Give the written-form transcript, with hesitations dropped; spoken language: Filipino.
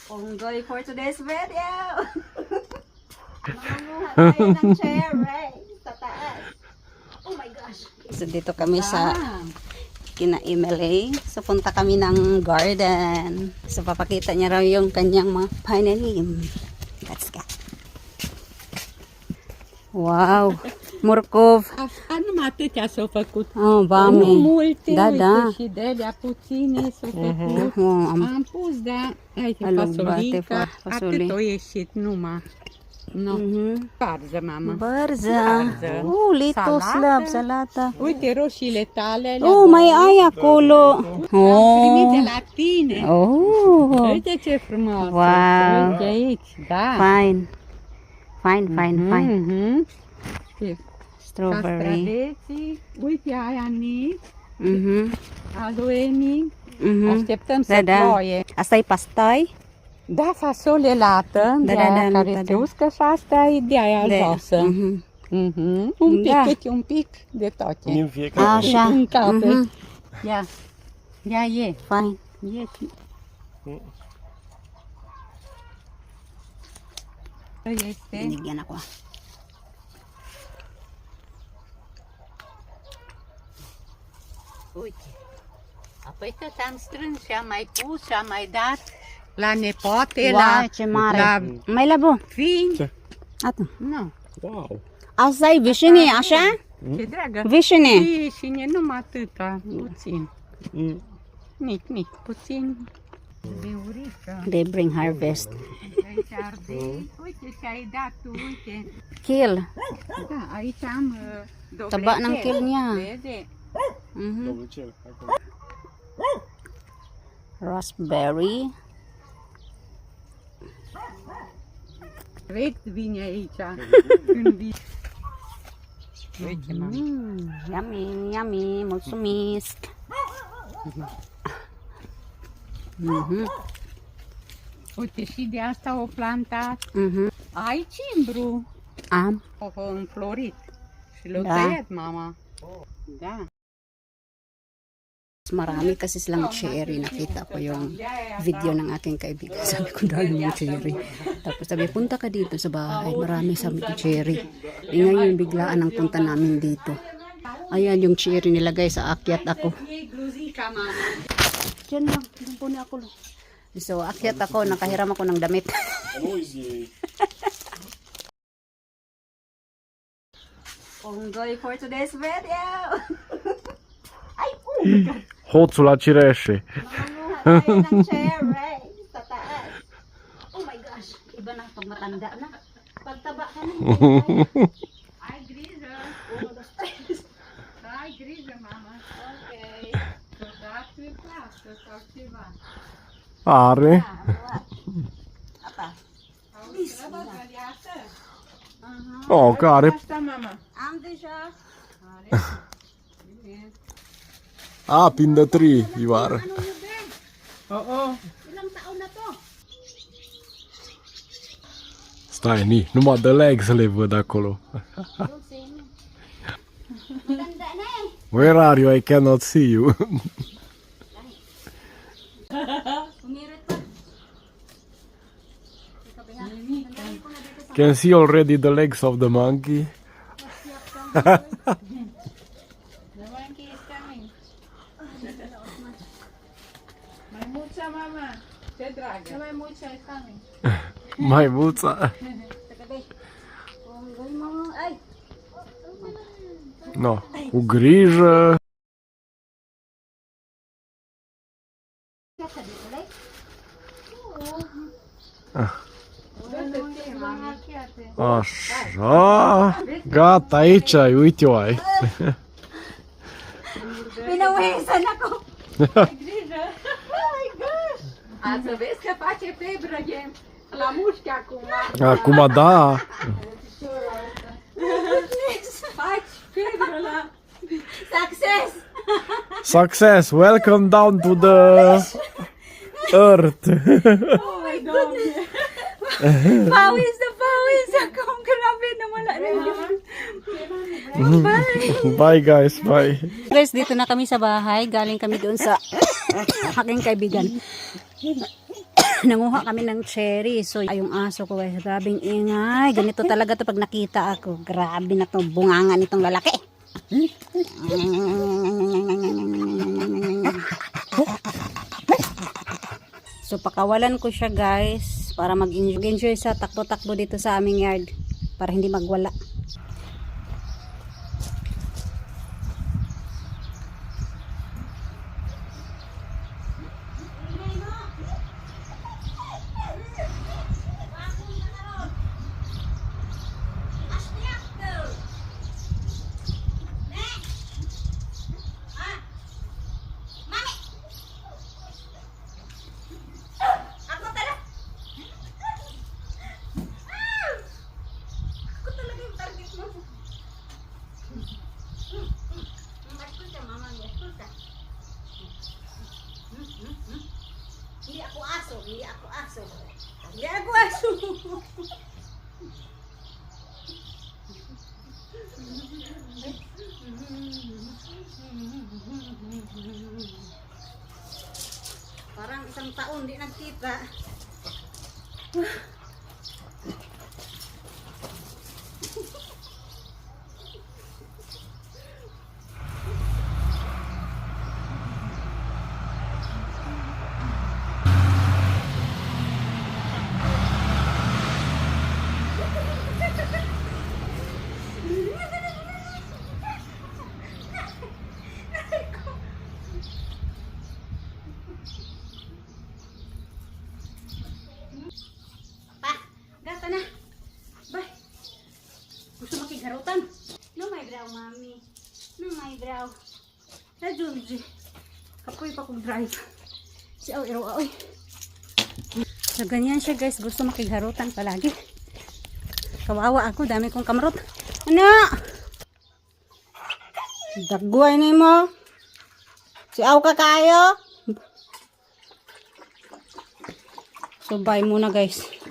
Onggoy for today's video. Mangunguha tayo ng cherry sa taas. Oh my gosh. So dito kami sa kina Emily. So punta kami ng garden. So papakita niya raw yung kanyang mga pananim. Let's go. Wow. Morcov. Hanno atâtea s-au făcut. Oh, vame. Nu multe, Da, uite, da. și de alea puține s-au făcut. Am pus, da, uite, Alubate, fasolica, fasole. atât o ieșit numai. No. Varză, mama. Bărza. Little slab, salata. Uite, roșiile tale. alea Oh, mai ai acolo. am primit de Oh. la tine. Oh. Uite ce frumos. Wow. Uite aici, da. Fine. Fine. Mhm. Și Strawberry. castraveții. Uite aia mic, Mhm. aloe mic. Așteptăm Da, să da. ploie. Asta e pastai? Da, fasole lată, Da, de da, aia da, care da, se da. uscă și asta e de aia albasă. Un pic, Da. câte un pic de toate. Din fiecare. Așa. În cape. Mhm. Ia e. Fine. E și... Este. Binigyan ako. Uite. Apoi tot am strâns și am mai pus și am mai dat la nepoate, Wow, la... ce mare. La Mai labo. fiind. Atu. Nu. Wow. Asta e vișine, așa? Ce dragă. Vișine. Și numai atâta, puțin. Mic, puțin. De urică. They bring harvest. Aici ardei. Uite ce ai dat tu, uite. Kill. Da, aici am Taba ng kill niya. Vede? Mhm. Dobrecel, acolo. Raspberry. Rex vine aici. Când vine. Uite, mami. Yummy. Mulțumesc. Uite, și de asta o plantat. Mhm. Ai cimbru. Am. O înflorit. Și l-o tăiat, mama. Da. Marami kasi silang cherry. Nakita ko yung video ng aking kaibigan. Sabi ko, dahil yung cherry. Tapos sabi, punta ka dito sa bahay. Marami sabi ko cherry. E ngayon, biglaan ang punta namin dito. Ayan yung cherry nilagay sa akyat ako. Diyan lang. Diyan po ako. So, akyat ako. Nakahiram ako ng damit. Noisy. Onggoy for today's video. Ay, Hoțul la cireșe. Mangunguha tayo ng cherry sa taas. Oh my gosh. Iba na pag matanda na. Pagtaba ka na. Ai grijă. Ai grijă, mama. Okay. Să-ți plasă sau ceva. Are. Apa? Trebuie găleată? Oh, care. Asta, mama. Am deja. Up in the tree, Ioară. Ilang taon na to? Stai, ni, numai de leg să le văd acolo. Maganda na eh. Where are you? I cannot see you. Umirit pa. Can see already the legs of the monkey. The monkey is coming. Maimuța, mama. Ce dragă. Maimuța is coming. Maimuța. Onggoy mo. Ay. No, cu grijă. Așa. Gata, aici ai, uite o ai. Pinawisan ako. Grijă. Oh my gosh. A, să vezi că face febră e la mușchi acum. Acum da. Faci febră la... Success. Success, welcome down to the earth. Oh my God. Pawis na pawis ako. Grabe na wala na yun. Bye guys, bye. Guys, dito na kami sa bahay. Galing kami doon sa aking kaibigan. nanguha kami ng cherry. So, ay, yung aso ko guys, grabing ingay. Ganito talaga to pag nakita ako. Grabe na to, bungangan nitong lalaki. So, pakawalan ko siya guys para mag-enjoy sa takbo-takbo dito sa aming yard para hindi magwala. Hindi ako aso. Hindi ako aso. Parang isang taon di nagkita. Gata na. Bay. Gusto makigharutan. No my brow, mami. No my brow. Sa Junji. Kapoy pa kong drive. Si Aw, iro-aw. So, ganyan siya guys. Gusto makigharutan palagi. Kawawa ako. Dami kong kamrot. Ano? Dagway ni mo. Si Aw ka kayo. So, bye muna guys.